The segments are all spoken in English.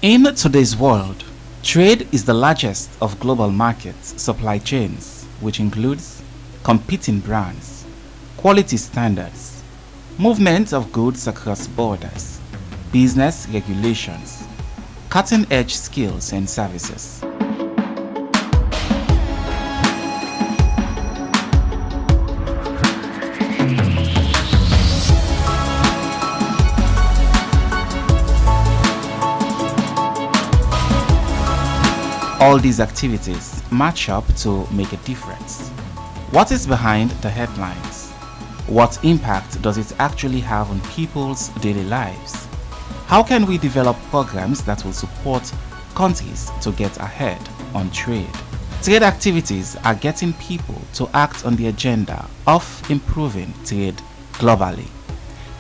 In today's world, trade is the largest of global markets supply chains, which includes competing brands, quality standards, movement of goods across borders, business regulations, cutting-edge skills and services. All these activities match up to make a difference. What is behind the headlines? What impact does it actually have on people's daily lives? How can we develop programs that will support countries to get ahead on trade? Trade activities are getting people to act on the agenda of improving trade globally.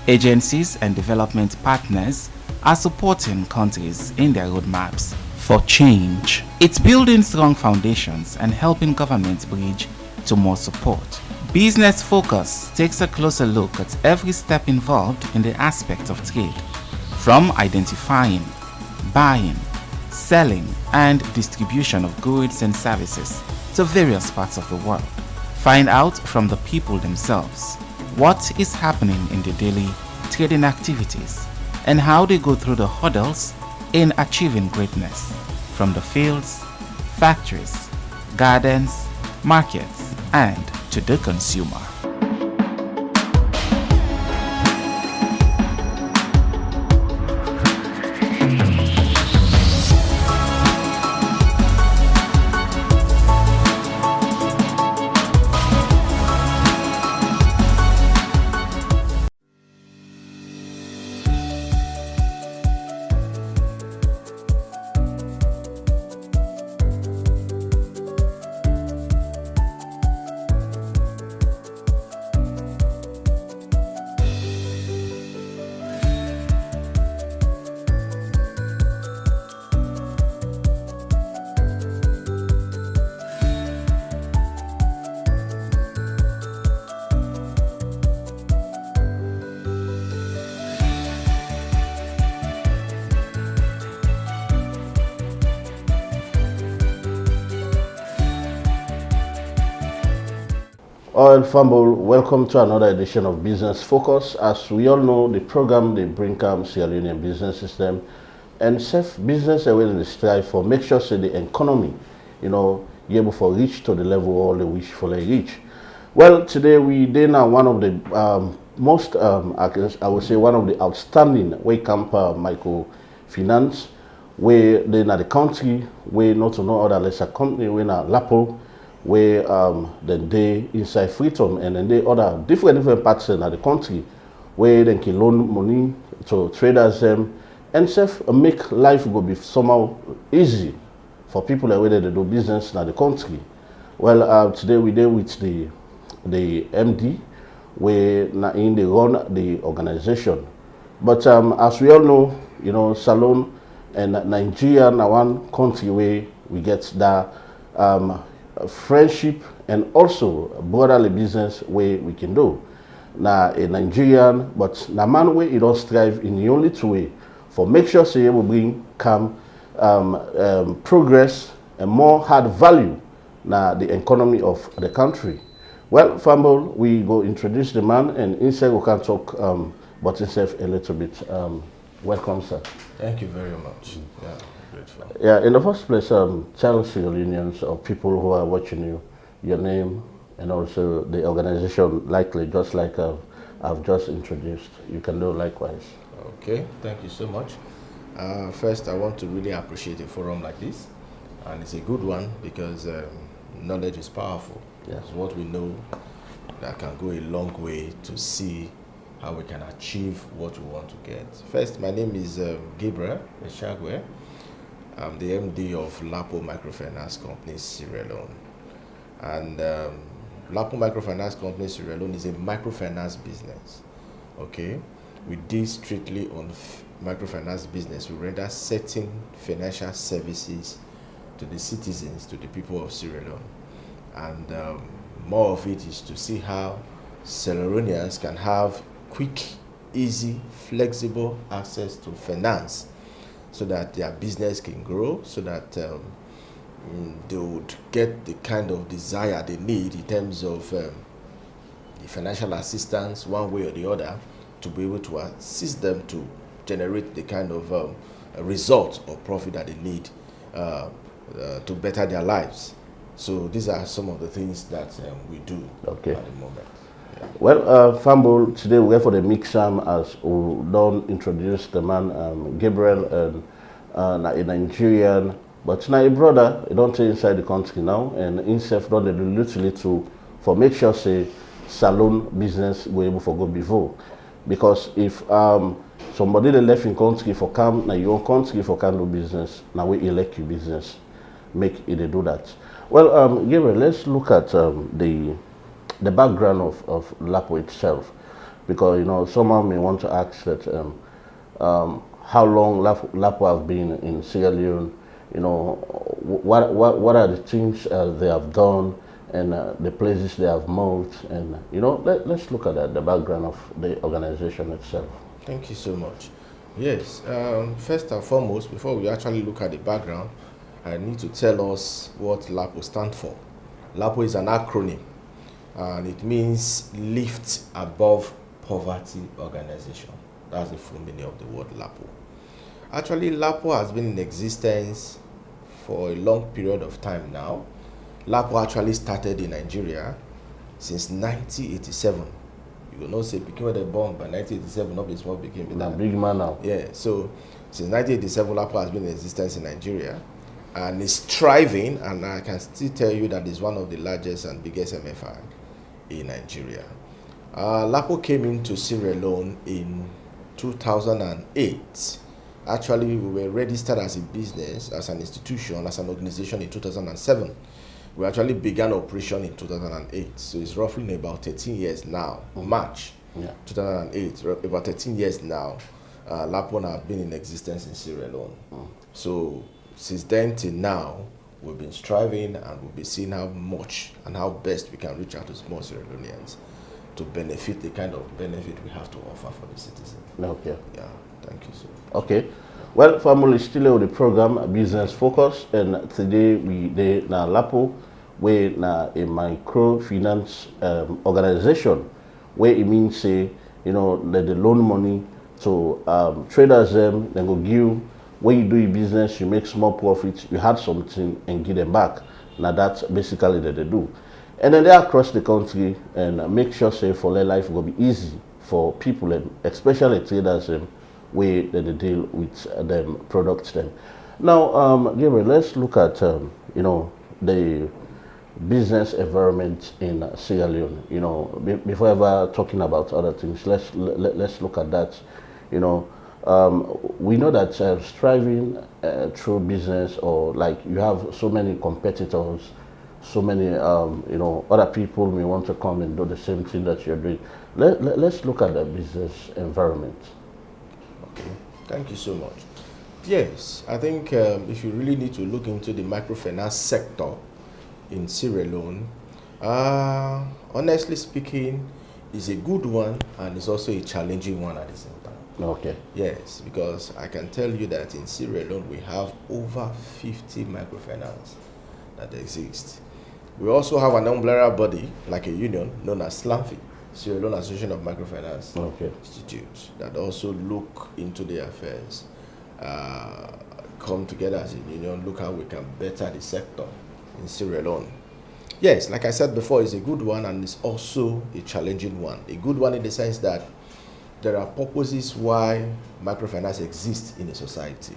Agencies and development partners are supporting countries in their roadmaps for change. It's building strong foundations and helping governments bridge to more support. Business Focus takes a closer look at every step involved in the aspect of trade, from identifying, buying, selling, and distribution of goods and services to various parts of the world. Find out from the people themselves what is happening in the daily trading activities and how they go through the hurdles in achieving greatness, from the fields, factories, gardens, markets, and to the consumer. Oil Fumble, welcome to another edition of Business Focus. As we all know, the program they bring Sierra Leonean business system and self business away in the strive for make sure so the economy, be able to reach to the level all the wish for they reach. Well, today we did now one of the most, I would say one of the outstanding way camp microfinance, where they in the country, where not to know other lesser company, where now LAPO, where then they inside freedom and then they other different parts in the country where they can loan money to traders and self make life go be somehow easy for people that whether they do business in the country. Well, today we there with the MD where in they run the organization. But as we all know, Salone and Nigeria now one country where we get that friendship and also brotherly business way we can do. Now a Nigerian, but na man way it all strive in the only two way for make sure say will bring progress and more hard value na the economy of the country. Well, Fumble, we go introduce the man and inside we can talk about himself a little bit. Welcome, sir. Thank you very much. Yeah. Yeah, in the first place, tell Sierra Leoneans or people who are watching you, your name and also the organization, likely just like I've just introduced. You can do likewise. Okay, thank you so much. First, I want to really appreciate a forum like this, and it's a good one because knowledge is powerful. Yes. It's what we know that can go a long way to see how we can achieve what we want to get. First, my name is Gabriel Eshiague. I'm the MD of LAPO Microfinance Company Sierra Leone. And LAPO Microfinance Company Sierra Leone is a microfinance business. Okay? We deal strictly on microfinance business. We render certain financial services to the citizens, to the people of Sierra Leone. And more of it is to see how Sierra Leoneans can have quick, easy, flexible access to finance so that their business can grow, so that they would get the kind of desire they need in terms of the financial assistance one way or the other, to be able to assist them to generate the kind of result or profit that they need to better their lives. So these are some of the things that we do at the moment. Yeah. Well, Fumble, today we're for the mixam as we don't introduce the man Gabriel, and a Nigerian, but now a brother, he don't stay inside the country now, and himself don't do little for make sure say salon business go able for go before. Because if somebody they left in country for come, now your country for can do business, now we elect you business, make it they do that. Well, Gabriel, let's look at the background of LAPO itself, because you know someone may want to ask that how long LAPO have been in Sierra Leone. You know, what are the things they have done, and the places they have moved, and you know, let's look at the background of the organization itself. Thank you so much. Yes, first and foremost, before we actually look at the background, I need to tell us what LAPO stands for. LAPO is an acronym, and it means Lift Above Poverty Organization. That's the full meaning of the word LAPO. Actually, LAPO has been in existence for a long period of time now. LAPO actually started in Nigeria since 1987. You will not say because they born by 1987, not be small became a big man now. Yeah, so since 1987, LAPO has been in existence in Nigeria, and is thriving, and I can still tell you that it's one of the largest and biggest MFI in Nigeria. LAPO came into Sierra Leone in 2008. Actually, we were registered as a business, as an institution, as an organization in 2007. We actually began operation in 2008, so it's roughly about 13 years now. March 2008, about 13 years now. LAPO have been in existence in Sierra Leone. So since then till now, we've been striving, and we'll be seeing how much and how best we can reach out to small Sierra Leoneans to benefit the kind of benefit we have to offer for the citizen. Okay. Yeah, thank you, sir. Okay. Well, family, still on the program Business Focus, and today we now LAPO, we now a microfinance organization, where it means say, you know, that they loan money to traders then go give. When you do your business, you make small profits, you had something and give them back. Now that's basically that they do. And then they across the country and make sure say for their life will be easy for people, and especially traders where they deal with them products them. Now, Gabriel, let's look at you know, the business environment in Sierra Leone. You know, before ever talking about other things, let's look at that. You know, we know that striving through business, or like you have so many competitors, so many you know, other people may want to come and do the same thing that you're doing. Let's look at the business environment. Okay, thank you so much. Yes, I think if you really need to look into the microfinance sector in Sierra Leone, honestly speaking, it's a good one, and it's also a challenging one at the same time. Okay. Yes, because I can tell you that in Sierra Leone we have over 50 microfinance that exist. We also have an umbrella body, like a union, known as SLAMFI, Sierra Leone Association of Microfinance Institutes, that also look into the affairs, come together as a union, look how we can better the sector in Sierra Leone. Yes, like I said before, it's a good one, and it's also a challenging one. A good one in the sense that there are purposes why microfinance exists in a society.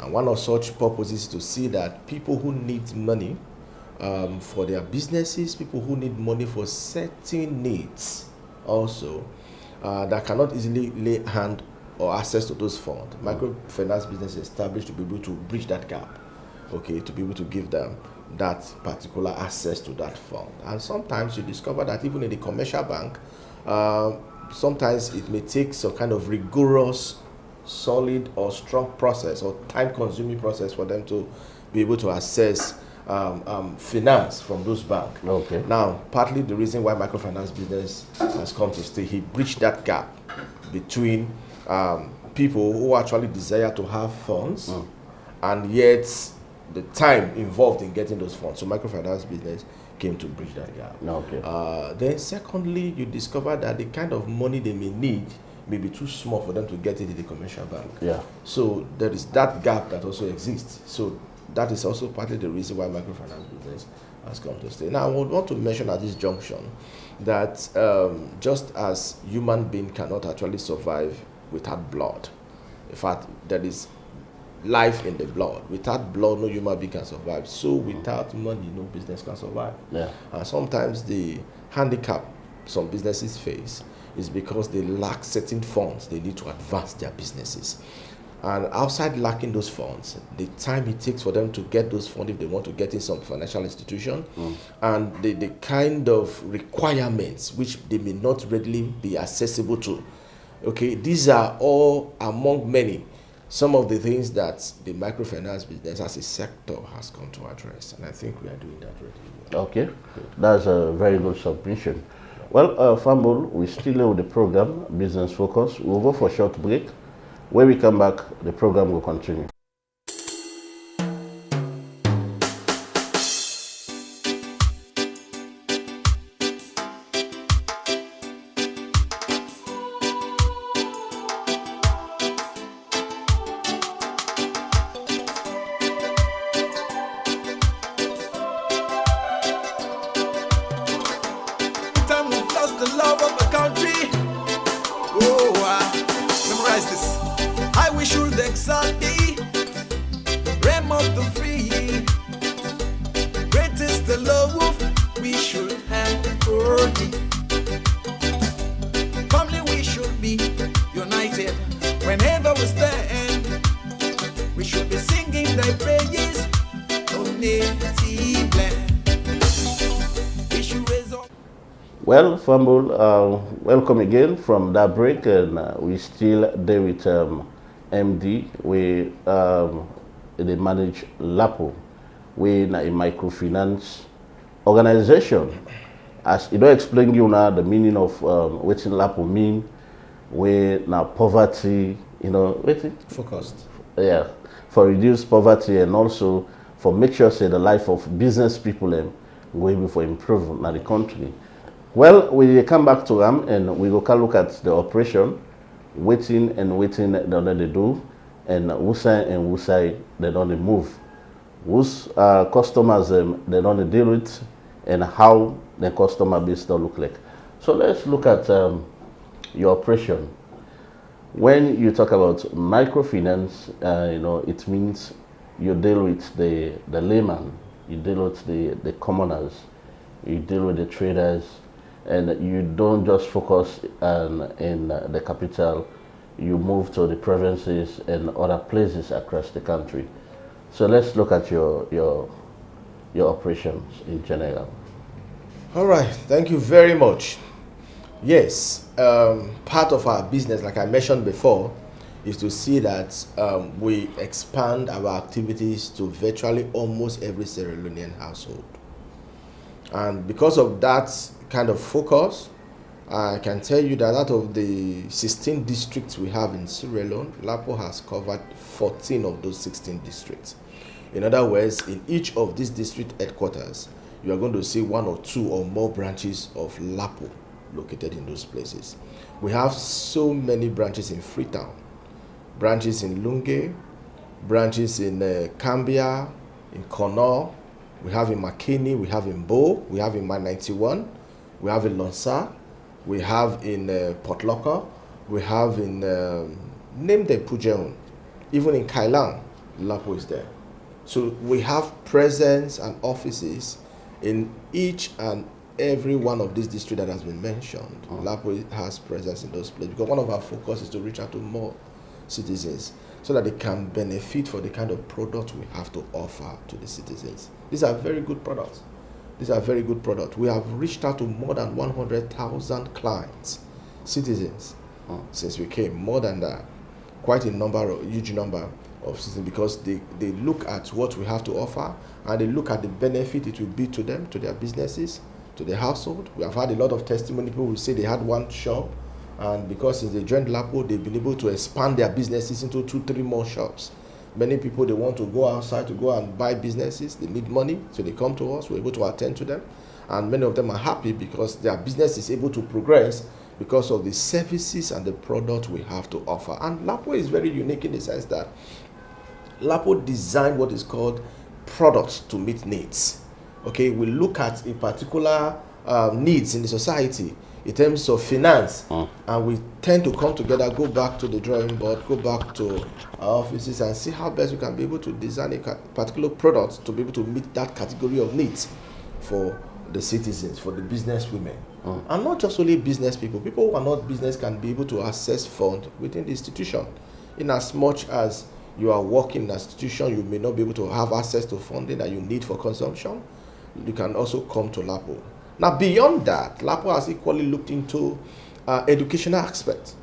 And one of such purposes is to see that people who need money for their businesses, people who need money for certain needs also, that cannot easily lay hand or access to those funds. Microfinance business is established to be able to bridge that gap, okay, to be able to give them that particular access to that fund. And sometimes you discover that even in the commercial bank, sometimes it may take some kind of rigorous, solid or strong process or time-consuming process for them to be able to access finance from those banks. Okay. Now, partly the reason why microfinance business has come to stay, he bridged that gap between people who actually desire to have funds, and yet the time involved in getting those funds. So microfinance business came to bridge that gap. Okay. Then secondly, you discover that the kind of money they may need may be too small for them to get it in the commercial bank. Yeah. So there is that gap that also exists. So that is also partly the reason why microfinance business has come to stay. Now, I would want to mention at this junction that just as human being cannot actually survive without blood, in fact, there is life in the blood. Without blood, no human being can survive. So without money, no business can survive. Yeah. And sometimes the handicap some businesses face is because they lack certain funds they need to advance their businesses. And outside lacking those funds, the time it takes for them to get those funds if they want to get in some financial institution, and the kind of requirements which they may not readily be accessible to. Okay, these are all among many some of the things that the microfinance business as a sector has come to address, and I think we are doing that really Okay, that's a very good submission. Well, Fumble, we still with the program, Business Focus. We'll go for a short break. When we come back, the program will continue. Well, Fumble, welcome again from that break, and we still there with MD. We they manage LAPO. We a microfinance organization. As you don't explain you now the meaning of what LAPO mean. We now poverty, you know, focused. Yeah, for reduce poverty and also for make sure say the life of business people going for improve in the country. Well, we come back to them and we go look at the operation, waiting they do, and Wusai and Wusai they don't move. Whose customers they don't deal with, and how the customer base don't look like. So let's look at your operation. When you talk about microfinance, you know, it means you deal with the layman, you deal with the commoners, you deal with the traders, and you don't just focus in the capital, you move to the provinces and other places across the country. So let's look at your operations in general. All right, thank you very much. Yes, part of our business, like I mentioned before, is to see that we expand our activities to virtually almost every Sierra Leonean household. And because of that kind of focus, I can tell you that out of the 16 districts we have in Sierra Leone, LAPO has covered 14 of those 16 districts. In other words, in each of these district headquarters, you are going to see one or two or more branches of LAPO located in those places. We have so many branches in Freetown, branches in Lunge, branches in Cambia, in Connaught, we have in McKinney, we have in Bo, we have in Mine 91, we have in Lonsa, we have in Port Locker, we have in name the Pujeon, even in Kailang, LAPO is there. So we have presence and offices in each and every one of these districts that has been mentioned. LAPO has presence in those places because one of our focus is to reach out to more citizens so that they can benefit for the kind of product we have to offer to the citizens. These are very good products. These are very good products. We have reached out to more than 100,000 clients, citizens, since we came, more than that. Quite a huge number of citizens, because they look at what we have to offer and they look at the benefit it will be to them, to their businesses, to their household. We have had a lot of testimony. People will say they had one shop And because it's a joint LAPO, they've been able to expand their businesses into 2-3 more shops. Many people, they want to go outside to go and buy businesses. They need money, so they come to us. We're able to attend to them. And many of them are happy because their business is able to progress because of the services and the product we have to offer. And LAPO is very unique in the sense that LAPO designed what is called products to meet needs. Okay, we look at a particular needs in the society in terms of finance, and we tend to come together, go back to the drawing board, go back to our offices and see how best we can be able to design a particular product to be able to meet that category of needs for the citizens, for the business women. And not just only business people. People who are not business can be able to access funds within the institution. In as much as you are working in an institution, you may not be able to have access to funding that you need for consumption. You can also come to LAPO. Now, beyond that, LAPO has equally looked into educational aspects.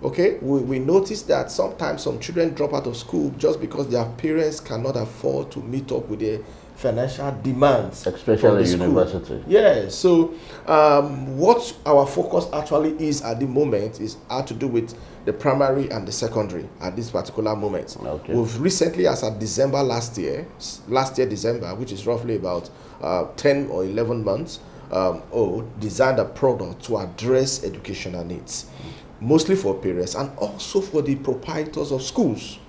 Okay, we notice that sometimes some children drop out of school just because their parents cannot afford to meet up with their financial demands, especially university. Yeah, so what our focus actually is at the moment is how to do with the primary and the secondary at this particular moment. Okay. We've recently, as of December last year December, which is roughly about 10 or 11 months old, designed a product to address educational needs, mostly for parents and also for the proprietors of schools.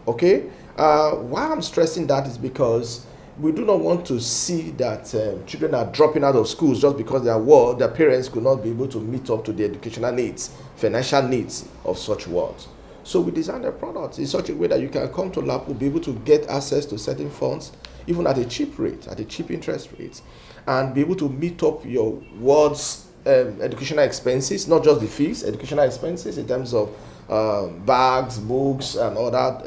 Okay, why I'm stressing that is because we do not want to see that children are dropping out of schools just because their parents could not be able to meet up to the educational needs, financial needs of such wards. So we designed a product in such a way that you can come to LAPO, be able to get access to certain funds, even at a cheap rate, at a cheap interest rate, and be able to meet up your ward's educational expenses, not just the fees, educational expenses in terms of bags, books, and all that,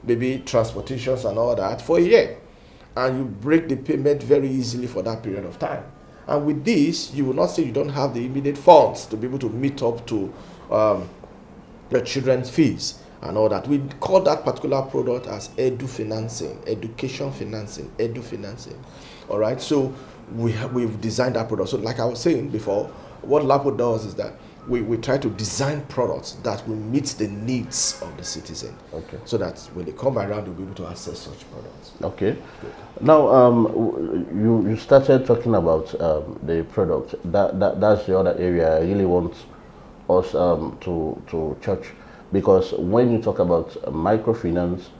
maybe transportations and all that for a year. And you break the payment very easily for that period of time. And with this, you will not say you don't have the immediate funds to be able to meet up to your children's fees and all that. We call that particular product as education financing. All right, so we've designed that product. So like I was saying before, what LAPO does is that we try to design products that will meet the needs of the citizen. Okay. So that when they come around, they'll be able to access such products. Okay. Good. Now, you started talking about the product. That's the other area I really want us to touch, because when you talk about microfinance,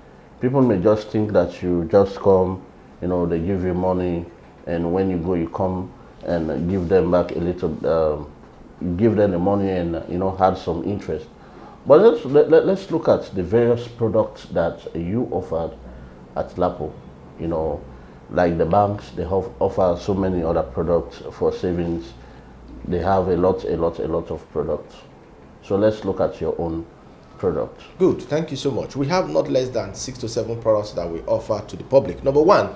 people may just think that you just come, they give you money, and when you go, you come and give them back a little. Give them the money and had some interest. But let's look at the various products that you offered at LAPO. Like the banks, they offer so many other products for savings. They have a lot of products. So let's look at your own product. Good, thank you so much. We have not less than 6 to 7 products that we offer to the public. Number one,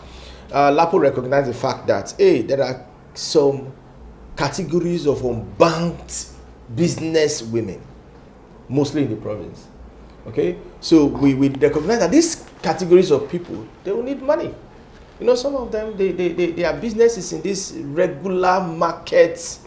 LAPO recognizes the fact that there are some categories of unbanked business women, mostly in the province. Okay, so we recognize that these categories of people, they will need money. Some of them, their business is in this regular market,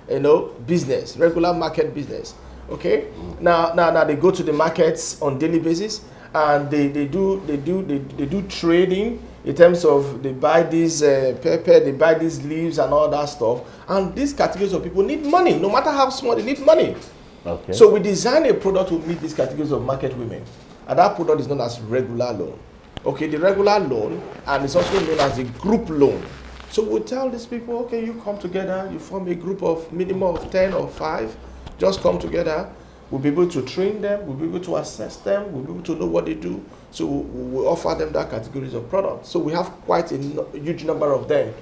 regular market business. Okay, now they go to the markets on daily basis, and they do trading. In terms of they buy these pepper, they buy these leaves and all that stuff. And these categories of people need money. No matter how small, they need money. Okay. So we design a product to meet these categories of market women. And that product is known as regular loan. Okay, the regular loan, and it's also known as a group loan. So we tell these people, okay, you come together, you form a group of minimum of 10 or 5. Just come together. We'll be able to train them, we'll be able to assess them, we'll be able to know what they do. So we offer them that categories of products. So we have quite a huge number of them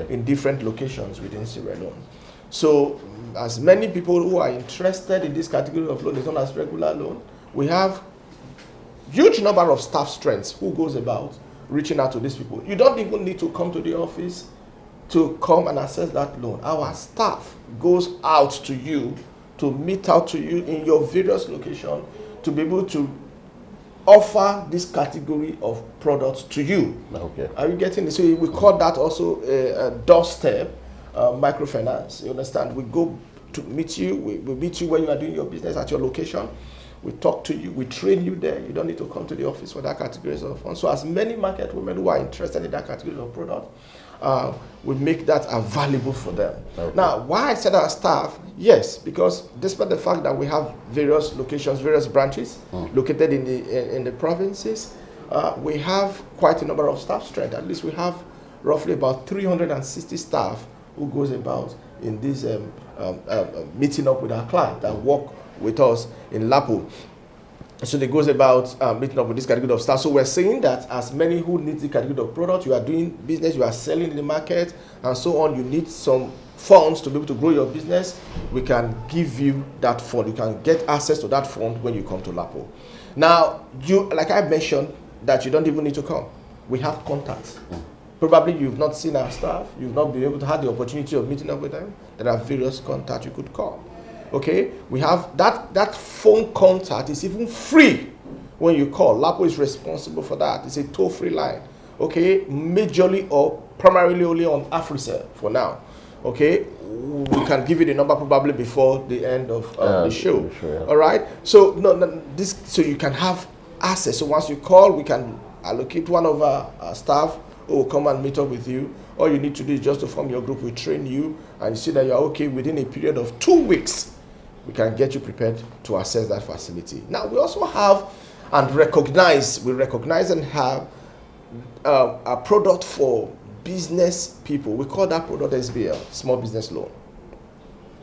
in different locations within Sierra Leone. So as many people who are interested in this category of loan is known as regular loan, we have huge number of staff strengths who goes about reaching out to these people. You don't even need to come to the office to come and access that loan. Our staff goes out to you to meet out to you in your various locations to be able to offer this category of products to you. Okay. Are you getting it? So we call that also a doorstep microfinance. You understand? We go to meet you. We meet you when you are doing your business at your location. We talk to you, we train you there. You don't need to come to the office for that categories of funds. So as many market women who are interested in that category of product, we make that available for them. Okay. Now, why I said our staff? Yes, because despite the fact that we have various locations, various branches located in the provinces, we have quite a number of staff strength. At least we have roughly about 360 staff who goes about in this meeting up with our client that work with us in LAPO. So it goes about meeting up with this category of staff. So we're saying that as many who need the category of product, you are doing business, you are selling in the market, and so on, you need some funds to be able to grow your business, we can give you that fund. You can get access to that fund when you come to LAPO. Now, like I mentioned, that you don't even need to come. We have contacts. Probably you've not seen our staff, you've not been able to have the opportunity of meeting up with them. There are various contacts you could call. Okay, we have that phone contact is even free when you call. LAPO is responsible for that. It's a toll-free line. Okay, majorly or primarily only on AfriCell for now. Okay, we can give you the number probably before the end of the show. Sure, yeah. All right, so so you can have access. So once you call, we can allocate one of our staff who will come and meet up with you. All you need to do is just to form your group. We train you, and you see that you are okay within a period of 2 weeks. We can get you prepared to access that facility. Now, we also have and recognize and have a product for business people. We call that product SBL, Small Business Loan.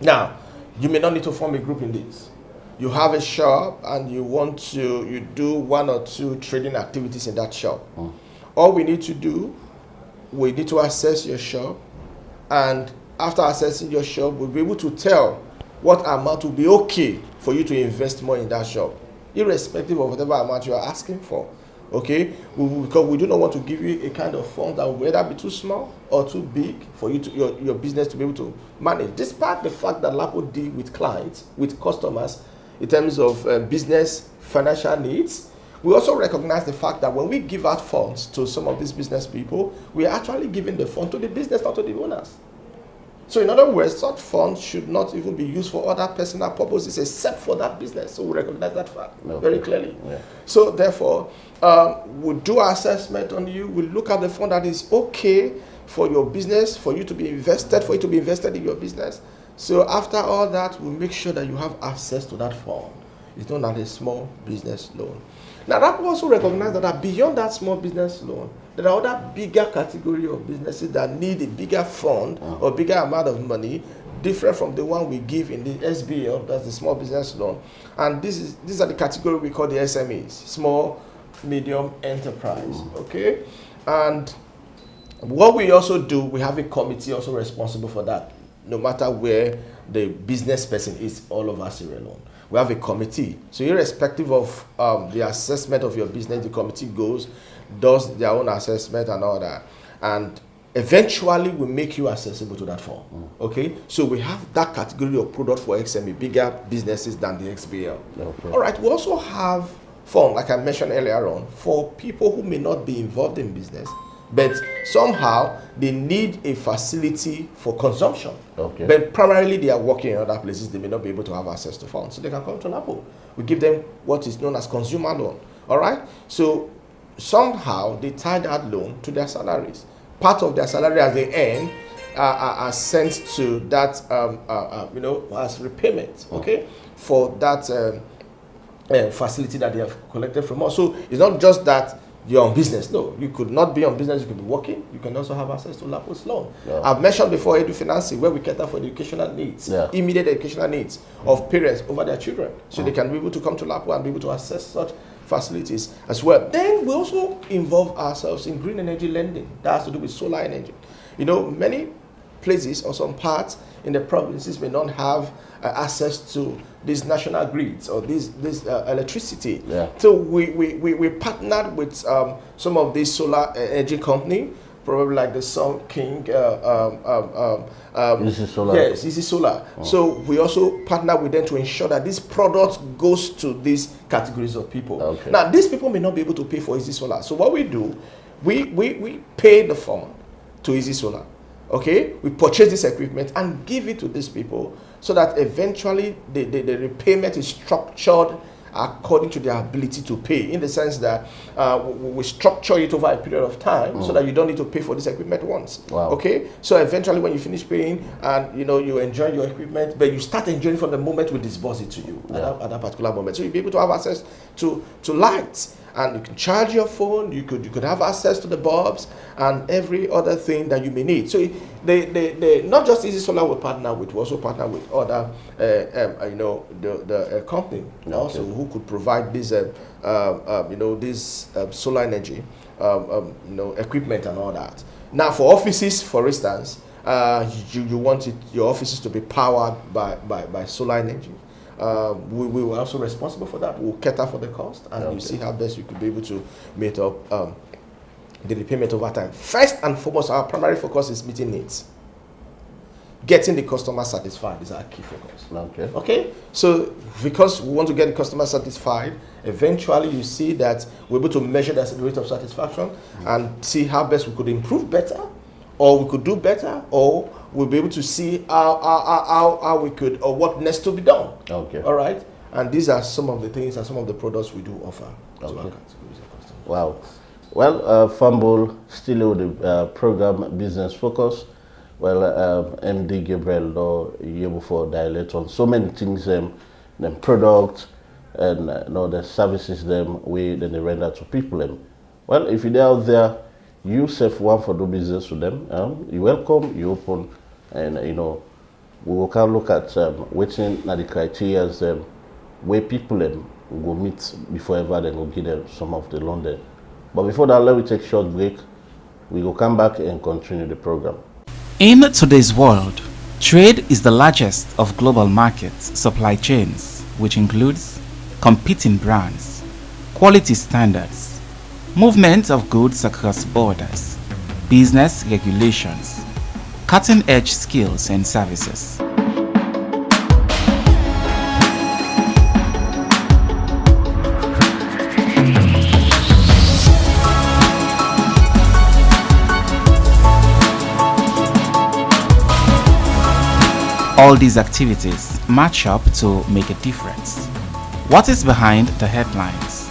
Now, you may not need to form a group in this. You have a shop and you do 1 or 2 trading activities in that shop. All we need to do, we need to assess your shop, and after assessing your shop, we'll be able to tell what amount will be okay for you to invest more in that shop, irrespective of whatever amount you are asking for. Okay, because we do not want to give you a kind of fund that will either be too small or too big for you to your business to be able to manage. Despite the fact that LAPO deal with clients, with customers, in terms of business financial needs, we also recognize the fact that when we give out funds to some of these business people, we are actually giving the fund to the business, not to the owners. So in other words, such funds should not even be used for other personal purposes except for that business. So we recognize that fact very clearly. Yeah. So therefore, we'll do our assessment on you. We'll look at the fund that is okay for your business, for you to be invested in your business. So after all that, we'll make sure that you have access to that fund. It's known as a small business loan. Now, that will also recognize that beyond that small business loan, there are other bigger category of businesses that need a bigger fund or bigger amount of money, different from the one we give in the SBL, that's the small business loan. And these are the category we call the SMEs, small, medium enterprise. Okay? And what we also do, we have a committee also responsible for that, no matter where the business person is all over Sierra Leone. We have a committee. So irrespective of the assessment of your business, the committee goes, does their own assessment and all that. And eventually we make you accessible to that fund. Okay? So we have that category of product for XME, bigger businesses than the XBL. All right, we also have fund, like I mentioned earlier on, for people who may not be involved in business, but somehow they need a facility for consumption. Okay. But primarily they are working in other places, they may not be able to have access to funds. So they can come to LAPO. We give them what is known as consumer loan. All right? So somehow they tie that loan to their salaries. Part of their salary as they earn are sent to that, as repayment, okay, for that facility that they have collected from us. So it's not just that you're on business. No, you could not be on business. You could be working. You can also have access to LAPO's loan. Yeah. I've mentioned before financing, where we cater for the educational needs, immediate educational needs of parents over their children, so they can be able to come to LAPO and be able to access such facilities as well. Then we also involve ourselves in green energy lending. That has to do with solar energy. You know, many places or some parts in the provinces may not have access to these national grids or this electricity. Yeah. So we partnered with some of these solar energy company, probably like the Sun King. Easy Solar. Yes, Easy Solar. So we also partner with them to ensure that this product goes to these categories of people. Okay. Now, these people may not be able to pay for Easy Solar. So what we do, we pay the fund to Easy Solar. Okay, we purchase this equipment and give it to these people so that eventually the repayment is structured according to their ability to pay, in the sense that we structure it over a period of time so that you don't need to pay for this equipment once. Wow. Okay, so eventually when you finish paying and you enjoy your equipment, but you start enjoying from the moment we disburse it to you at that particular moment. So you'll be able to have access to lights, and you can charge your phone, you could have access to the bulbs and every other thing that you may need. So they not just Easy Solar will partner with, we also partner with other the company also who could provide this solar energy equipment and all that. Now for offices, for instance, you want your offices to be powered by solar energy. We were also responsible for that. We'll cater for the cost, and you see how best we could be able to meet up the repayment over time. First and foremost, our primary focus is meeting needs. Getting the customer satisfied is our key focus. Okay. So because we want to get the customer satisfied, eventually you see that we're able to measure the rate of satisfaction and see how best we could improve better, or we could do better, or we'll be able to see how we could, or what needs to be done. Okay. All right. And these are some of the things and some of the products we do offer to our categories of customers. Wow. Well, Fumble, still with the program Business Focus. Well, MD Gabriel, though, you before dilate on so many things, them products and the services them we then they render to people. Well, if you're out there, you self want for do business with them. You welcome, you open, and we will can look at waiting at the criteria where people will meet before ever then will give them some of the loan there. But before that, let me take a short break. We will come back and continue the program. In today's world, trade is the largest of global markets supply chains, which includes competing brands, quality standards, movement of goods across borders, business regulations, cutting-edge skills and services. All these activities match up to make a difference. What is behind the headlines?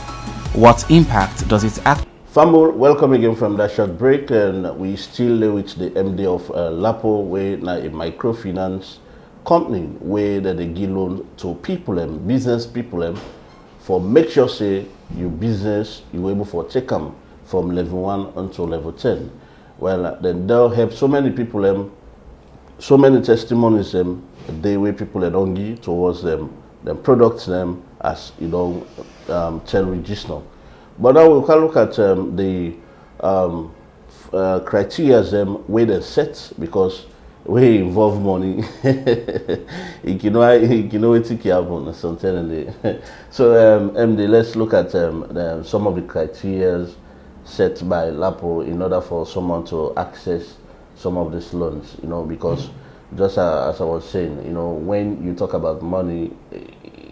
What impact does it act? Fumble, welcome again from that short break, and we still with the MD of LAPO, where now a microfinance company where they give loan to people and business people for make sure say your business you able for take them from level 1 until level 10. Well, then they'll help so many people so many testimonies the way people don't give towards them products as tell register. But now we can look at the criteria where they set, because we involve money. you know it's happen something. So MD, let's look at some of the criteria set by LAPO in order for someone to access some of these loans, because just as I was saying, when you talk about money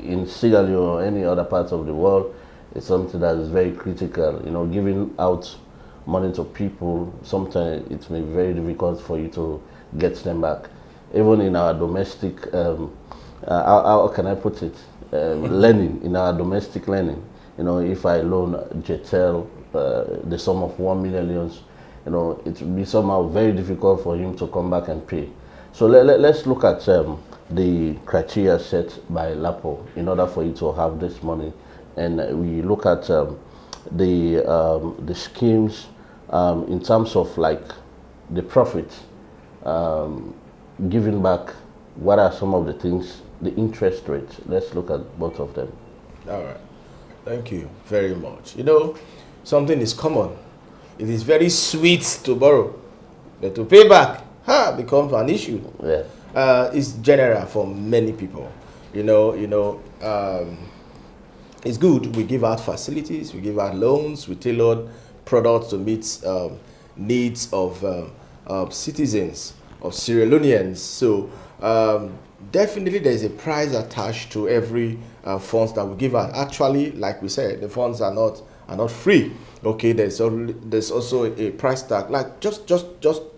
in Sierra Leone or any other part of the world, it's something that is very critical. Giving out money to people, sometimes it may be very difficult for you to get them back. Even in our domestic, how can I put it, learning, in our domestic learning, if I loan Jetel the sum of 1 million, it will be somehow very difficult for him to come back and pay. So let's look at the criteria set by LAPO in order for you to have this money, and we look at the schemes in terms of like the profit, giving back. What are some of the things, the interest rates? Let's look at both of them. All right, thank you very much. Something is common. It is very sweet to borrow, but to pay back becomes an issue. Yeah. It's general for many people. It's good. We give out facilities, we give out loans, we tailor products to meet needs of citizens, of Sierra Leoneans. So definitely there's a price attached to every funds that we give out. Actually, like we said, the funds are not free. Okay, there's also a price tag. Like just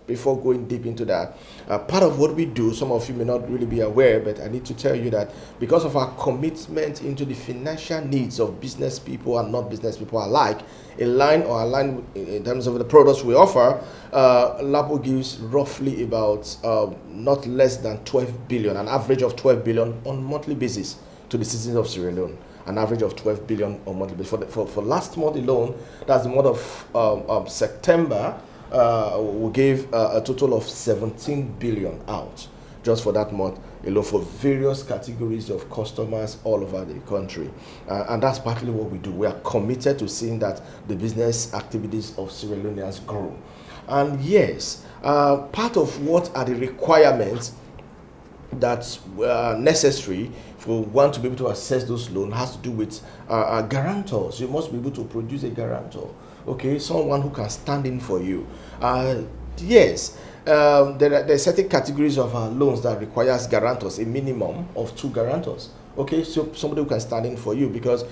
before going deep into that, part of what we do, some of you may not really be aware, but I need to tell you that because of our commitment into the financial needs of business people and not business people alike, aligned in terms of the products we offer, LAPO gives roughly about not less than 12 billion, an average of 12 billion on monthly basis to the citizens of Sierra Leone. An average of 12 billion on monthly basis. For last month alone, that's the month of September, we gave a total of 17 billion out just for that month alone for various categories of customers all over the country. And that's partly what we do. We are committed to seeing that the business activities of Sierra Leoneans grow. And yes, part of what are the requirements that's necessary for one to be able to access those loans has to do with guarantors. You must be able to produce a guarantor, okay, someone who can stand in for you. Yes, there are certain categories of loans that requires guarantors, a minimum of 2 guarantors. Okay, so somebody who can stand in for you, because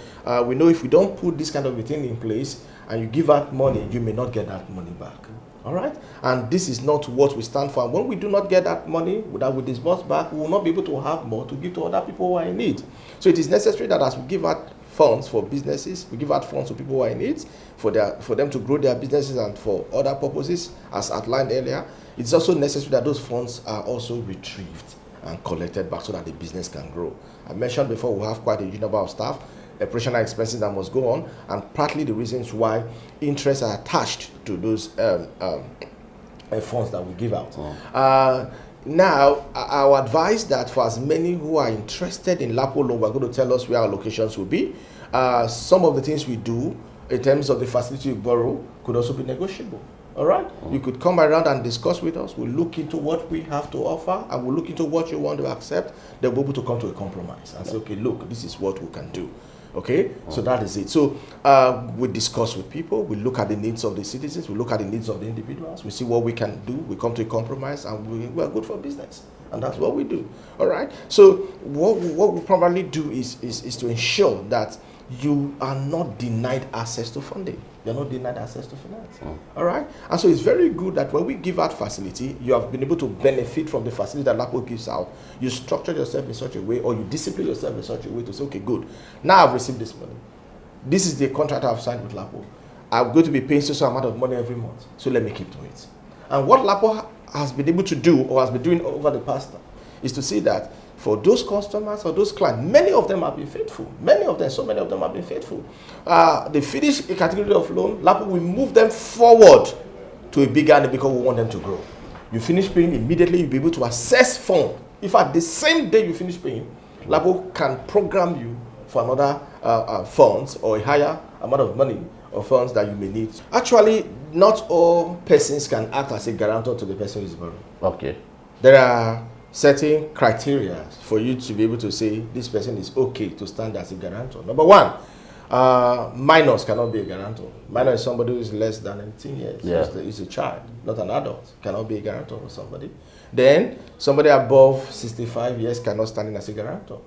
we know if we don't put this kind of a thing in place and you give out money, you may not get that money back. All right, and this is not what we stand for. And when we do not get that money that we disburse back, we will not be able to have more to give to other people who are in need. So it is necessary that as we give out funds for businesses, we give out funds to people who are in need for them to grow their businesses and for other purposes, as outlined earlier. It's also necessary that those funds are also retrieved and collected back so that the business can grow. I mentioned before we have quite a huge number of staff, operational expenses that must go on, and partly the reasons why interests are attached to those funds that we give out. Now, I will advise that for as many who are interested in LAPO loan, we're going to tell us where our locations will be. Some of the things we do in terms of the facility you borrow could also be negotiable. All right, you could come around and discuss with us. We'll look into what we have to offer, and we'll look into what you want to accept. They'll be able to come to a compromise and say, okay, look, this is what we can do. Okay, so that is it. So we discuss with people, we look at the needs of the citizens, we look at the needs of the individuals, we see what we can do, we come to a compromise, and we are good for business. And that's what we do. All right, so what we probably do is to ensure that you are not denied access to funding. You're not denied access to finance. All right? And so it's very good that when we give out facility, you have been able to benefit from the facility that LAPO gives out. You structure yourself in such a way, or you discipline yourself in such a way to say, okay, good. Now I've received this money. This is the contract I've signed with LAPO. I'm going to be paying so amount of money every month. So let me keep to it. And what LAPO has been able to do, or has been doing over the past time, is to see that for those customers or those clients, many of them have been faithful. So many of them have been faithful. They finish a category of loan, LAPO will move them forward to a bigger and because we want them to grow. You finish paying immediately, you'll be able to access funds. If at the same day you finish paying, LAPO can program you for another funds or a higher amount of money or funds that you may need. Actually, not all persons can act as a guarantor to the person who is borrowing. Okay. There are certain criteria for you to be able to say this person is okay to stand as a guarantor. Number one, minors cannot be a guarantor. Minor is somebody who is less than 18 years. Yeah. It's a child, not an adult. Cannot be a guarantor for somebody. Then somebody above 65 years cannot stand in as a guarantor.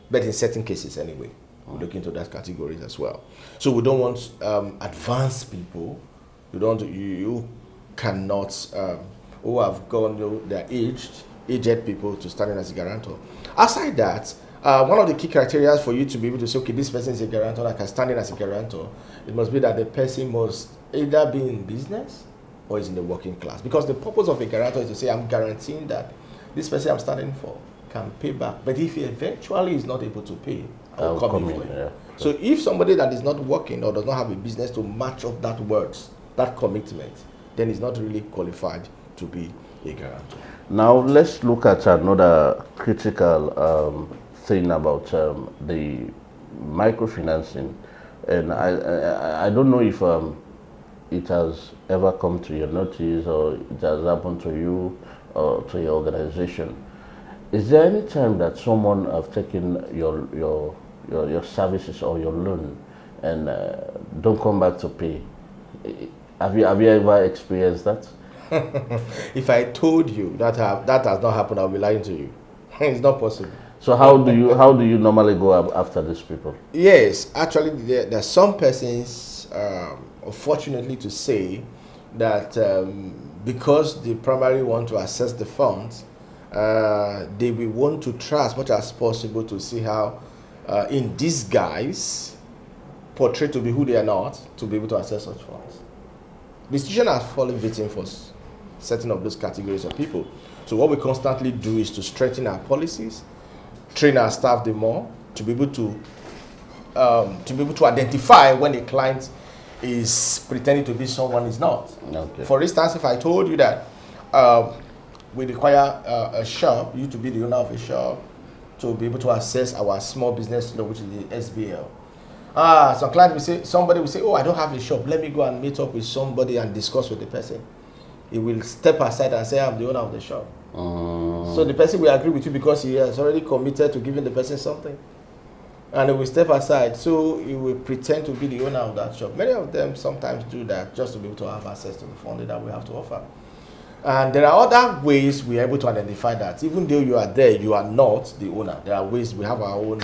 But in certain cases anyway, we look into that category as well. So we don't want advanced people. You cannot who have gone, they're aged people to stand in as a guarantor. Aside that, one of the key criteria for you to be able to say, okay, this person is a guarantor, I can stand in as a guarantor, it must be that the person must either be in business or is in the working class. Because the purpose of a guarantor is to say, I'm guaranteeing that this person I'm standing for can pay back. But if he eventually is not able to pay, I'll come in for him. Yeah. So if somebody that is not working or does not have a business to match up that words, that commitment, then he's not really qualified to be a guarantor. Now let's look at another critical thing about the microfinancing, and I don't know if it has ever come to your notice or it has happened to you or to your organization. Is there any time that someone have taken your services or your loan and don't come back to pay? Have you ever experienced that? If I told you that has not happened, I'll be lying to you. It's not possible. So how do you normally go after these people? Yes, actually, there are some persons unfortunately to say, that because they primarily want to assess the funds, they will want to try as much as possible to see how, in disguise, portray to be who they are not, to be able to access such funds. The institution has fallen victim for setting up those categories of people. So what we constantly do is to strengthen our policies, train our staff the more, to be able to identify when a client is pretending to be someone is not. Okay. For instance, if I told you that we require a shop, you to be the owner of a shop, to be able to access our small business law, which is the SBL. Some client will say, somebody will say, oh, I don't have a shop. Let me go and meet up with somebody and discuss with the person. He will step aside and say, I'm the owner of the shop. So the person will agree with you because he has already committed to giving the person something. And he will step aside, so he will pretend to be the owner of that shop. Many of them sometimes do that just to be able to have access to the funding that we have to offer. And there are other ways we are able to identify that. Even though you are there, you are not the owner. There are ways we have our own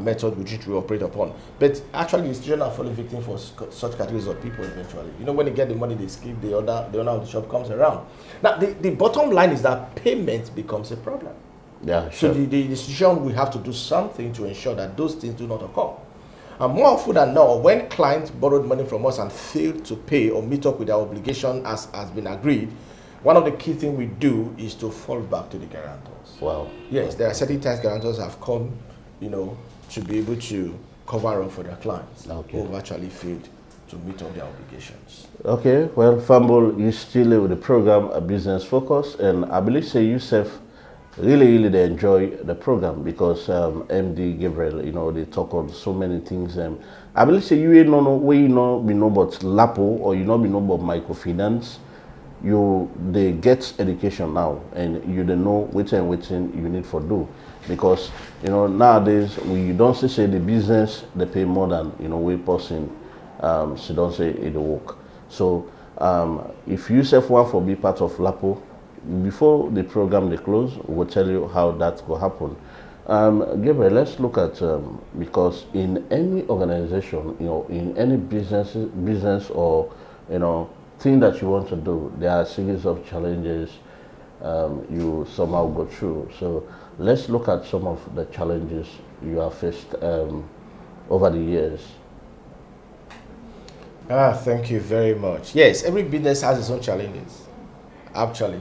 method which we operate upon. But actually, the institution are falling victim for such categories of people eventually. You know, when they get the money, they skip, the owner of the shop comes around. Now, the bottom line is that payment becomes a problem. Yeah, sure. So the institution will have to do something to ensure that those things do not occur. And more often than not, when clients borrowed money from us and failed to pay or meet up with their obligation as has been agreed, one of the key things we do is to fall back to the guarantors. Wow. Yes, there are certain times guarantors have come, you know, to be able to cover up for their clients who have actually failed to meet up their obligations. Okay, well, Fumble, you still with the program, a business focus, and I believe say yourself really they enjoy the program because MD Gabriel, you know, they talk on so many things. I believe say you ain't know where you know be know about LAPO or you know be know about microfinance. They get education now, and you don't know which and you need for do, because you know nowadays we don't say the business they pay more than you know we person she don't say it work. So if you self want for be part of LAPO, before the program they close, we'll tell you how that will happen. Gabriel, let's look at because in any organization, you know, in any business or you know thing that you want to do, there are a series of challenges you somehow go through. So let's look at some of the challenges you have faced over the years. Thank you very much. Yes, every business has its own challenges. Actually,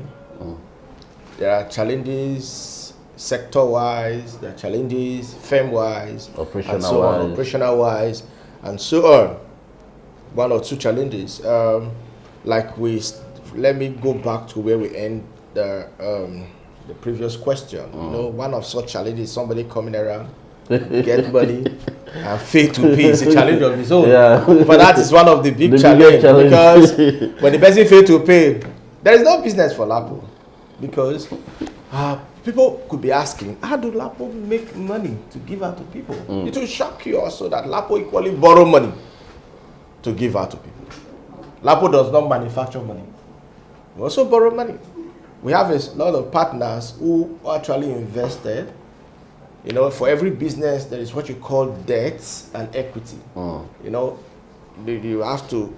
there are challenges sector-wise, there are challenges firm-wise, operational-wise, and so on. One or two challenges. Let me go back to where we end the previous question. You know, one of such challenges is somebody coming around, get money, and fail to pay. It's a challenge of its own. Yeah. But that is one of the big challenges because when the person fails to pay, there is no business for LAPO. Because people could be asking, how do LAPO make money to give out to people? It will shock you also that LAPO equally borrow money to give out to people. LAPO does not manufacture money. We also borrow money. We have a lot of partners who actually invested. You know, for every business, there is what you call debt and equity. You know, you have to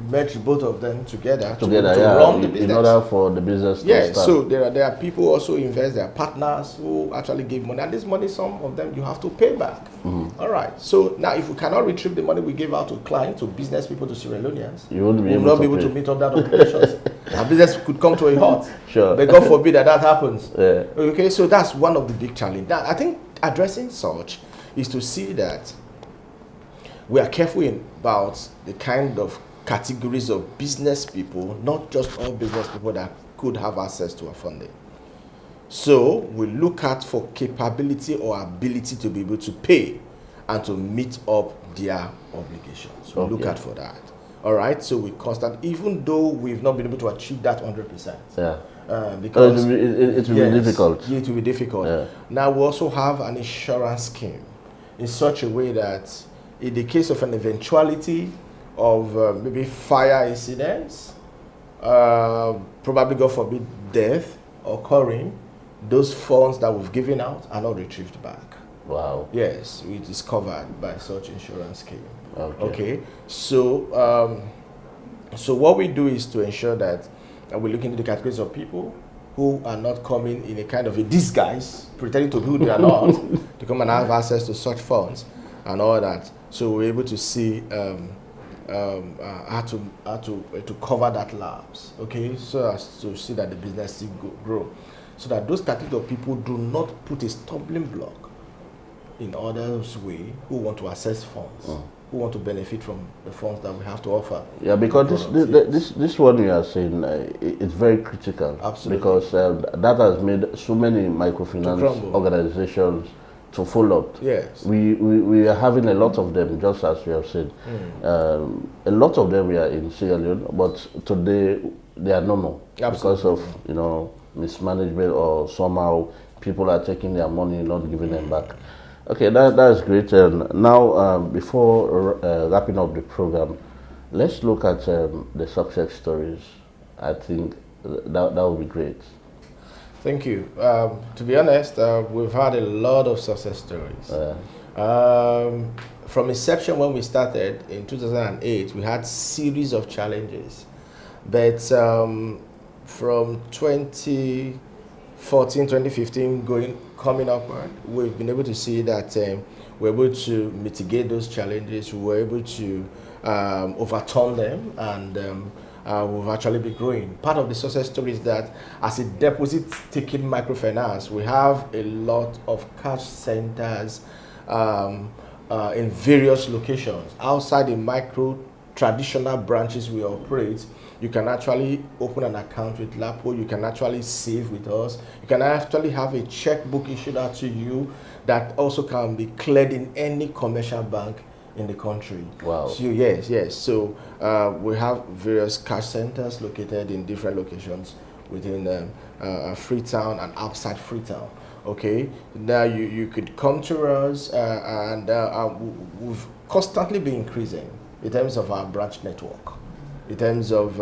merge both of them together to run the business. In order for the business to start. So there are people who also invest, there are partners who actually give money, and this money, some of them you have to pay back. All right, so now if we cannot retrieve the money we gave out to clients, to business people, to Sierra Leoneans, we will not be able to meet up that obligations. Our business could come to a halt. Sure. But God forbid that happens. Yeah. Okay, so that's one of the big challenges. I think addressing such is to see that we are careful about the kind of categories of business people, not just all business people that could have access to our funding. So we look at for capability or ability to be able to pay and to meet up their obligations. We look at for that. All right, so we constant, even though we've not been able to achieve that 100%. Yeah. Because it will be difficult. It will be difficult. Yeah. Now we also have an insurance scheme in such a way that in the case of an eventuality of maybe fire incidents, probably God forbid death occurring, those funds that we've given out are not retrieved back. Wow. Yes, it is covered by such insurance scheme. Okay. So so what we do is to ensure that we look into the categories of people who are not coming in a kind of a disguise, pretending to be who they are not, to come and have access to such funds and all that. So we're able to see how to cover that lapse, okay, so as to see that the business still grow, so that those categories of people do not put a stumbling block in others' way who want to access funds, who want to benefit from the funds that we have to offer. Yeah, because this one you are saying, it's very critical. Absolutely. Because that has made so many microfinance organizations to follow up. Yes. We are having a lot of them, just as we have said. A lot of them are in Sierra Leone, but today they are no more. Absolutely. Because of mismanagement, or somehow people are taking their money, not giving them back. Okay, that's great. And now, before wrapping up the program, let's look at the success stories. I think that would be great. Thank you. To be honest, we've had a lot of success stories. From inception, when we started in 2008, we had series of challenges. But from 2014, 2015, coming upward, we've been able to see that we're able to mitigate those challenges. We were able to overturn them, and we've actually been growing. Part of the success story is that as a deposit-taking microfinance, we have a lot of cash centers in various locations. Outside the traditional branches we operate, you can actually open an account with LAPO, you can actually save with us, you can actually have a checkbook issued out to you that also can be cleared in any commercial bank in the country. Wow. So yes. So we have various cash centers located in different locations within Freetown and outside Freetown. Okay, now you could come to us, and we've constantly been increasing in terms of our branch network, in terms of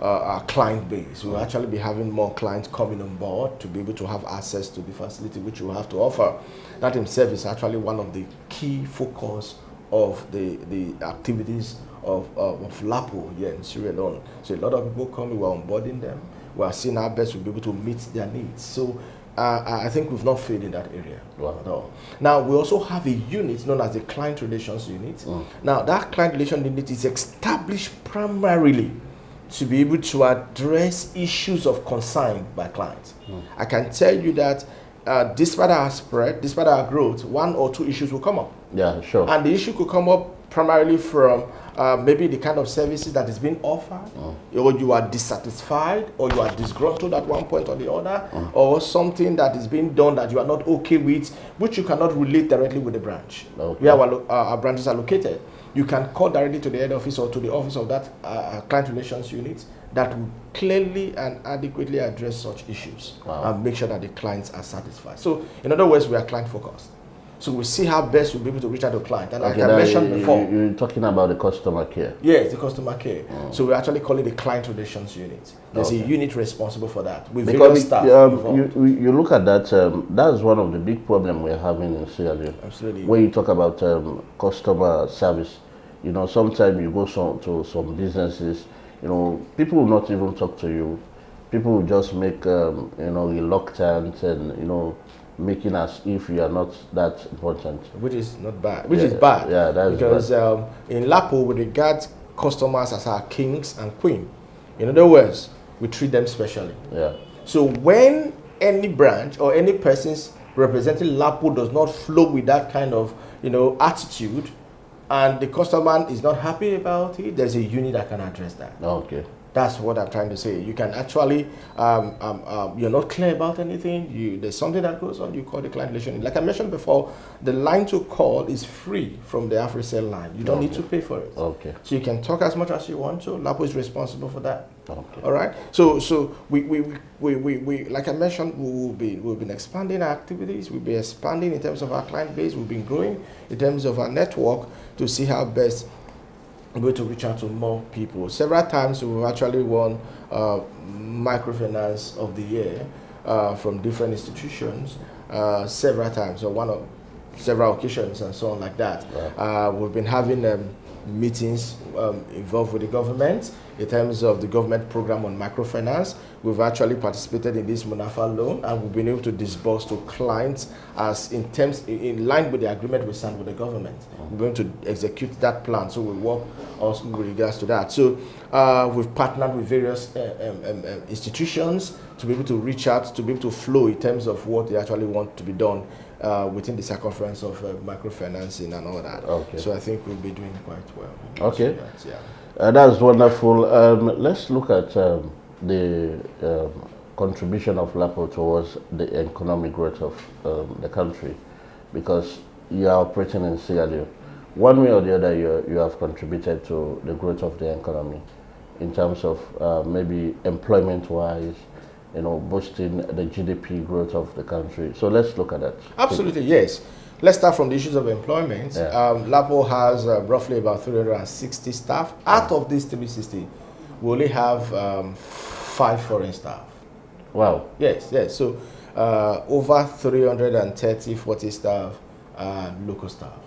our client base. We'll actually be having more clients coming on board to be able to have access to the facility which we have to offer. That himself is actually one of the key focus of the activities of LAPO here in Sierra Leone. So a lot of people come, we are onboarding them, we are seeing our best to be able to meet their needs. So I think we've not failed in that area at all. Now, we also have a unit known as the Client Relations Unit. Now, that Client Relations Unit is established primarily to be able to address issues of concern by clients. I can tell you that despite our spread, despite our growth, one or two issues will come up. Yeah, sure. And the issue could come up primarily from maybe the kind of services that is being offered, or you are dissatisfied, or you are disgruntled at one point or the other, or something that is being done that you are not okay with, which you cannot relate directly with the branch. Okay. Where our branches are located. You can call directly to the head office or to the office of that client relations unit that will clearly and adequately address such issues and make sure that the clients are satisfied. So, in other words, we are client focused. So we see how best we'll be able to reach out to client. And like I mentioned before, you're talking about the customer care. Yes, the customer care. So we actually call it the client relations unit. There's a unit responsible for that. With Because staff you look at that, that's one of the big problems we're having in Sierra Leone. Absolutely. When you talk about customer service, sometimes you go to some businesses, people will not even talk to you. People will just make, reluctant and, making as if you are not that important. Which is not bad. Which is bad. Yeah, that's because bad. In LAPO, we regard customers as our kings and queen. In other words, we treat them specially. Yeah. So when any branch or any person's representing LAPO does not flow with that kind of, attitude, and the customer is not happy about it, there's a unit that can address that. Okay. That's what I'm trying to say. You can actually, you're not clear about anything. There's something that goes on. You call the client relation. Like I mentioned before, the line to call is free from the AfriCell line. You don't need to pay for it. Okay. So you can talk as much as you want to. LAPO is responsible for that. Okay. All right. So we like I mentioned, we've been expanding our activities. We've been expanding in terms of our client base. We've been growing in terms of our network to see how best able to reach out to more people. Several times we've actually won Microfinance of the Year from different institutions several times, or several occasions and so on like that. Wow. We've been having meetings involved with the government. In terms of the government program on microfinance, we've actually participated in this Munafa loan, and we've been able to disburse to clients as in line with the agreement we signed with the government. We're going to execute that plan, so we work also with regards to that. So we've partnered with various institutions to be able to reach out, to be able to flow in terms of what they actually want to be done within the circumference of microfinancing and all that. Okay. So I think we'll be doing quite well. Okay. That, yeah. That's wonderful. Let's look at the contribution of LAPO towards the economic growth of the country, because you are operating in Sierra Leone. One way or the other, you have contributed to the growth of the economy in terms of maybe employment-wise, boosting the GDP growth of the country. So let's look at that. Absolutely, yes. Let's start from the issues of employment. Yeah. LAPO has roughly about 360 staff. Out of these 360, we only have 5 foreign staff. Wow. Yes. So over 330, 40 staff are local staff.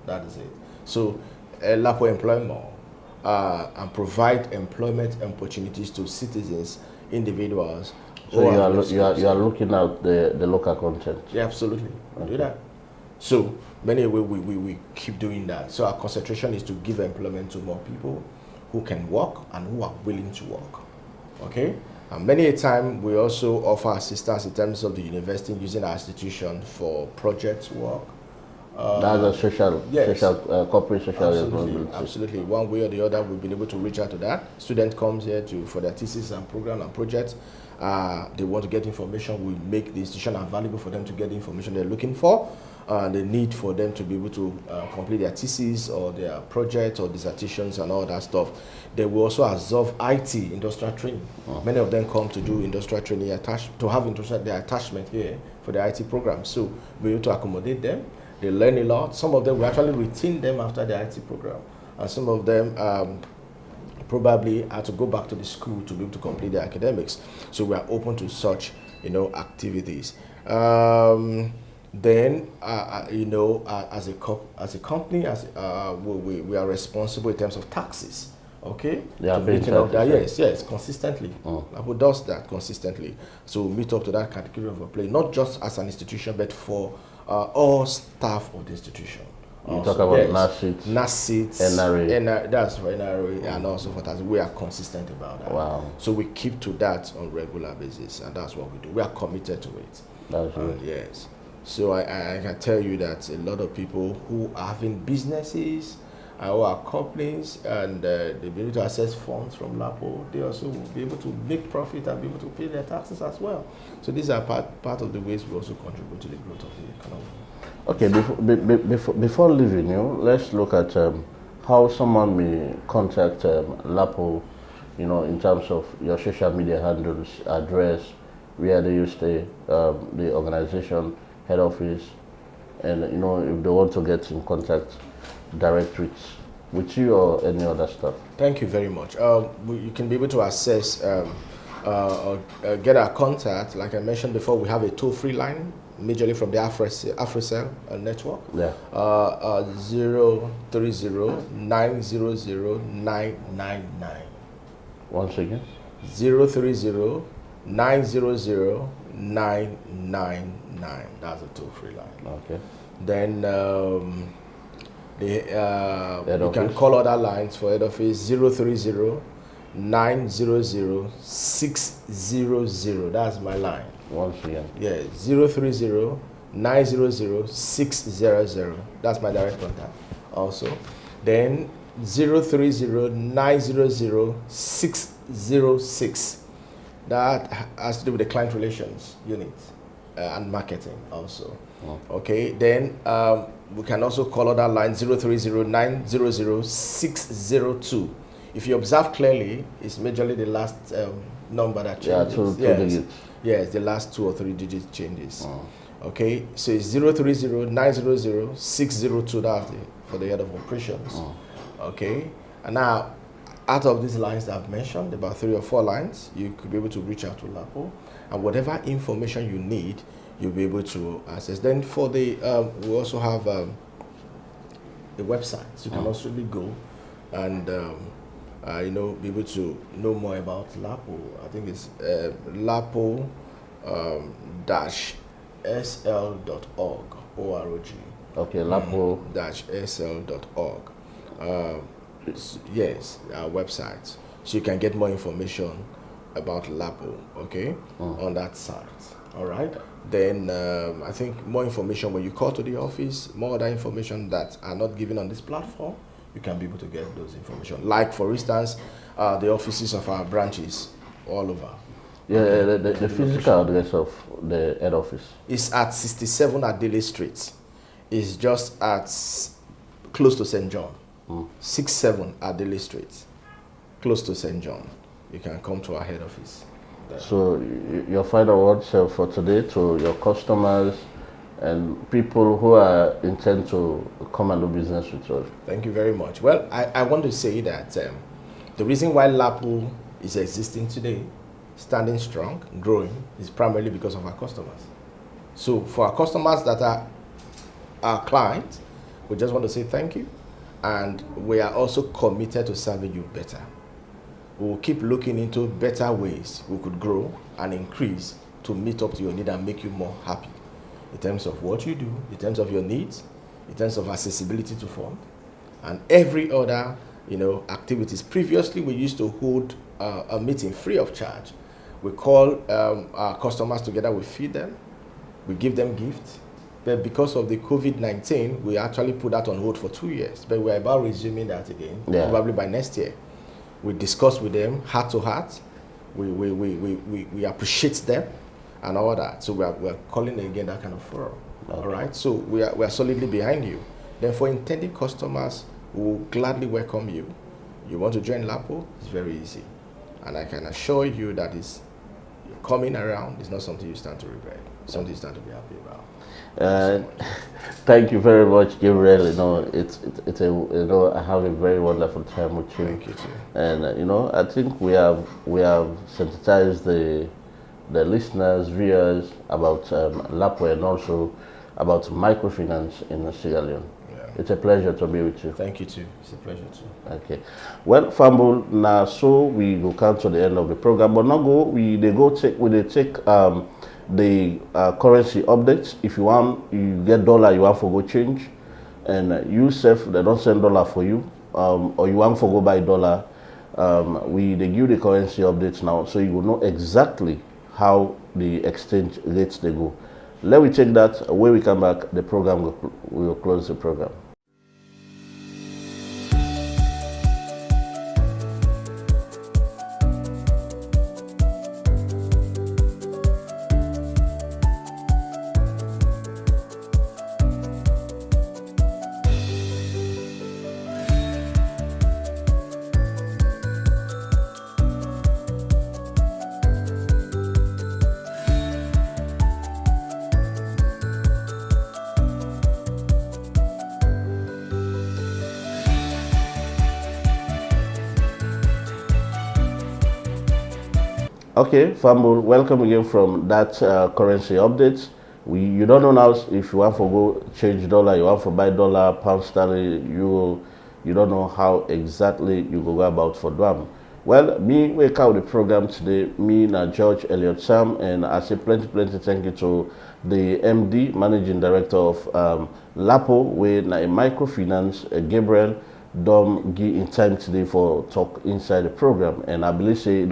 That is it. So LAPO employ more and provide employment opportunities to citizens, individuals. So you are looking at the local content. Yeah, absolutely. We do that. So many we keep doing that. So our concentration is to give employment to more people who can work and who are willing to work. Okay? And many a time we also offer assistance in terms of the university using our institution for project work. That's a corporate social responsibility. Absolutely. One way or the other, we've been able to reach out to that. Student comes here for their thesis and program and projects. They want to get information. We make the institution available for them to get the information they're looking for. The need for them to be able to complete their thesis or their projects or dissertations and all that stuff. They will also absorb IT, industrial training. Many of them come to do industrial training, to have their attachment here for the IT program. So we're able to accommodate them. They learn a lot. Some of them, we actually retain them after the IT program. And some of them probably had to go back to the school to be able to complete their academics. So we are open to such, activities. Then, as a company, we are responsible in terms of taxes. Okay? Yeah, yes, consistently. LAPO does that consistently. So we meet up to that category of a play, not just as an institution, but for all staff of the institution. You talk about NASITs, NRA. That's for NRA, and also for that. We are consistent about that. Wow. So we keep to that on regular basis, and that's what we do. We are committed to it. That's good. Yes. So I can tell you that a lot of people who are having businesses who are companies and they be able to access funds from LAPO, they also will be able to make profit and be able to pay their taxes as well. So these are part of the ways we also contribute to the growth of the economy. Okay, before leaving you, let's look at how someone may contact LAPO, in terms of your social media handles, address, where do you stay, the organization, head office, and if they want to get in contact direct with you or any other stuff. Thank you very much. You can be able to access get our contact. Like I mentioned before, we have a toll-free line, majorly from the AfriCell network. Yeah. 030-900-999. Once again. 030-900-999. That's a toll-free line. Okay. Then you can call other lines for head office 030-900-600. That's my line. Once again. Yeah, 030-900-600. That's my direct contact also. Then 030-900-606. That has to do with the client relations unit and marketing also. Oh. Okay, then we can also call other line 030-900-602. If you observe clearly, it's majorly the last number that changes. Yeah, two digits. Yes, the last 2 or 3 digits changes. Oh. Okay, so it's 030-900-602. That's for the head of operations. Oh. Okay, and now out of these lines that I've mentioned, about 3 or 4 lines, you could be able to reach out to LAPO, and whatever information you need, you'll be able to access. Then for the we also have a website. So you can also really go and be able to know more about LAPO. I think it's LAPO dash sl.org, O-R-O-G. Okay, LAPO dash sl.org. Yes, our website. So you can get more information about LAPO, okay, on that site. All right. Then I think more information when you call to the office, more other information that are not given on this platform, you can be able to get those information. Like, for instance, the offices of our branches all over. Yeah, the physical address of the head office is at 67 Adele Street. It's just at close to St. John. 67 Adele Street, close to St. John. You can come to our head office there. So your final words for today to your customers and people who are intent to come and do business with us. Thank you very much. Well, I want to say that the reason why LAPO is existing today, standing strong, growing, is primarily because of our customers. So for our customers that are our clients, we just want to say thank you, and we are also committed to serving you better. We will keep looking into better ways we could grow and increase to meet up to your need and make you more happy in terms of what you do, in terms of your needs, in terms of accessibility to fund, and every other activities. Previously, we used to hold a meeting free of charge. We call our customers together, we feed them, we give them gifts. But because of the COVID-19, we actually put that on hold for 2 years. But we're about resuming that again, probably by next year. We discuss with them heart to heart. We appreciate them and all that. So we're calling again that kind of forum. Okay. All right. So we are solidly behind you. Then for intended customers, we will gladly welcome you. You want to join LAPO? It's very easy. And I can assure you that you're coming around. It's not something you stand to regret. It's something you stand to be happy about. Thank you very much, Gabriel. It's I have a very wonderful time with you. Thank you too. And I think we have sensitized the listeners, viewers about LAPO and also about microfinance in Sierra Leone. Yeah. It's a pleasure to be with you. Thank you too. It's a pleasure too. Okay. Well, Fumble, now so we will come to the end of the program, but now we take the currency updates. If you want, you get dollar, you want for go change, and you self they don't send dollar for you, or you want for go buy dollar. They give the currency updates now, so you will know exactly how the exchange rates they go. Let me take that. When we come back, the program we will close the program. Okay, Fumble, welcome again from that currency update. You don't know now if you want to go change dollar, you want to buy dollar, pound sterling, euro. You don't know how exactly you go about for them. Well, me wake out the program today. Me na George Elliott Sam, and I say plenty thank you to the MD, Managing Director of LAPO, where na a microfinance, Gabriel Dom give in time today for talk inside the program, and I believe say it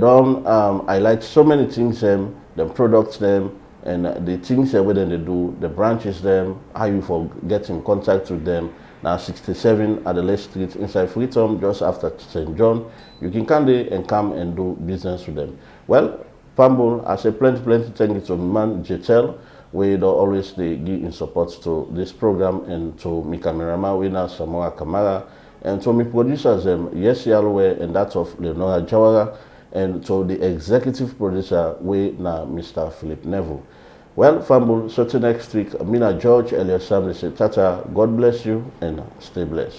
don't highlight so many things them products them and the things that they do, the branches them, how you for get in contact with them. Now 67 Adelaide Street inside Freetown, just after St. John. You can come there and come and do business with them. Well, Pambo, I say plenty thank you to man Jetel, where they always they give in support to this program, and to my cameraman winner Samoa Kamara, and to my producers Yes Yalwe and that of Leonora Jawara, and to the executive producer we na Mr. Philip Neville. Well, Fumble, so till next week, Mina George Elias Sam say tata, God bless you and stay blessed.